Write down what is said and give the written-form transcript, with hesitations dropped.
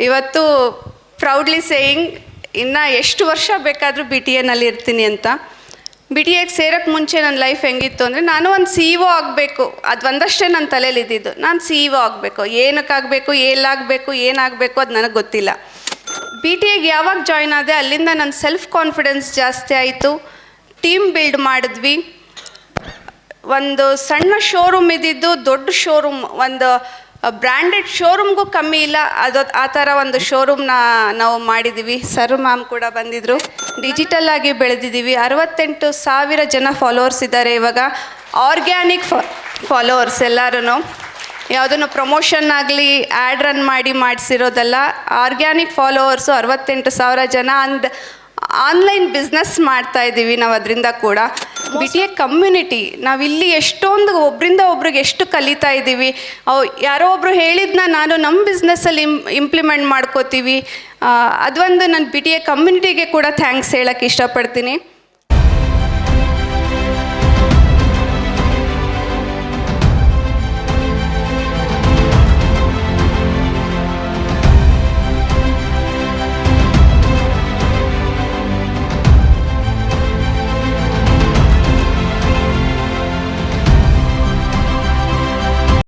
ಇವತ್ತು proudly saying ಇನ್ನು ಎಷ್ಟು ವರ್ಷ ಬೇಕಾದರೂ ಬಿ ಟಿ ಎನಲ್ಲಿ ಇರ್ತೀನಿ ಅಂತ. ಬಿ ಟಿ ಎಗೆ ಸೇರೋಕ್ಕೆ ಮುಂಚೆ ನನ್ನ ಲೈಫ್ ಹೆಂಗಿತ್ತು ಅಂದರೆ, ನಾನು ಒಂದು ಸಿ ಇ ಒ ಆಗಬೇಕು, ಅದು ಒಂದಷ್ಟೇ ನನ್ನ ತಲೆಯಲ್ಲಿ ಇದ್ದಿದ್ದು. ನಾನು ಸಿ ಇ ಒ ಆಗಬೇಕು, ಏನಕ್ಕಾಗಬೇಕು, ಎಲ್ಲಾಗಬೇಕು, ಏನಾಗಬೇಕು ಅದು ನನಗೆ ಗೊತ್ತಿಲ್ಲ. ಬಿ ಟಿ ಎಗೆ ಯಾವಾಗ ಜಾಯ್ನ್ ಆದೆ ಅಲ್ಲಿಂದ ನನ್ನ ಸೆಲ್ಫ್ ಕಾನ್ಫಿಡೆನ್ಸ್ ಜಾಸ್ತಿ ಆಯಿತು. ಟೀಮ್ ಬಿಲ್ಡ್ ಮಾಡಿದ್ವಿ. ಒಂದು ಸಣ್ಣ ಶೋರೂಮ್ ಇದ್ದಿದ್ದು ದೊಡ್ಡ ಶೋರೂಮ್, ಒಂದು ಬ್ರ್ಯಾಂಡೆಡ್ ಶೋರೂಮ್ಗೂ ಕಮ್ಮಿ ಇಲ್ಲ, ಅದು ಆ ಥರ ಒಂದು ಶೋರೂಮ್ನ ನಾವು ಮಾಡಿದ್ದೀವಿ. ಸರ್ ಮ್ಯಾಮ್ ಕೂಡ ಬಂದಿದ್ದರು. ಡಿಜಿಟಲ್ ಆಗಿ ಬೆಳೆದಿದ್ದೀವಿ. 68,000 ಜನ ಫಾಲೋವರ್ಸ್ ಇದ್ದಾರೆ ಇವಾಗ. ಆರ್ಗ್ಯಾನಿಕ್ ಫಾಲೋವರ್ಸ್ ಎಲ್ಲರೂ, ಯಾವುದನ್ನು ಪ್ರಮೋಷನ್ ಆಗಲಿ ಆ್ಯಡ್ ರನ್ ಮಾಡಿಸಿರೋದಲ್ಲ. ಆರ್ಗ್ಯಾನಿಕ್ ಫಾಲೋವರ್ಸು 68,000 ಜನ. ಅಂಡ್ ಆನ್ಲೈನ್ ಬಿಸ್ನೆಸ್ ಮಾಡ್ತಾಯಿದ್ದೀವಿ ನಾವು ಅದರಿಂದ ಕೂಡ. ಬಿ ಟಿ ಎ ಕಮ್ಯುನಿಟಿ, ನಾವಿಲ್ಲಿ ಎಷ್ಟೊಂದು ಒಬ್ಬರಿಂದ ಒಬ್ರಿಗೆ ಎಷ್ಟು ಕಲಿತಾ ಇದ್ದೀವಿ. ಯಾರೋ ಒಬ್ಬರು ಹೇಳಿದ್ನ ನಾನು ನಮ್ಮ ಬಿಸ್ನೆಸ್ಸಲ್ಲಿ ಇಂಪ್ಲಿಮೆಂಟ್ ಮಾಡ್ಕೋತೀವಿ. ಅದೊಂದು ನಾನು ಬಿ ಟಿ ಎ ಕಮ್ಯುನಿಟಿಗೆ ಕೂಡ ಥ್ಯಾಂಕ್ಸ್ ಹೇಳೋಕ್ಕೆ ಇಷ್ಟಪಡ್ತೀನಿ.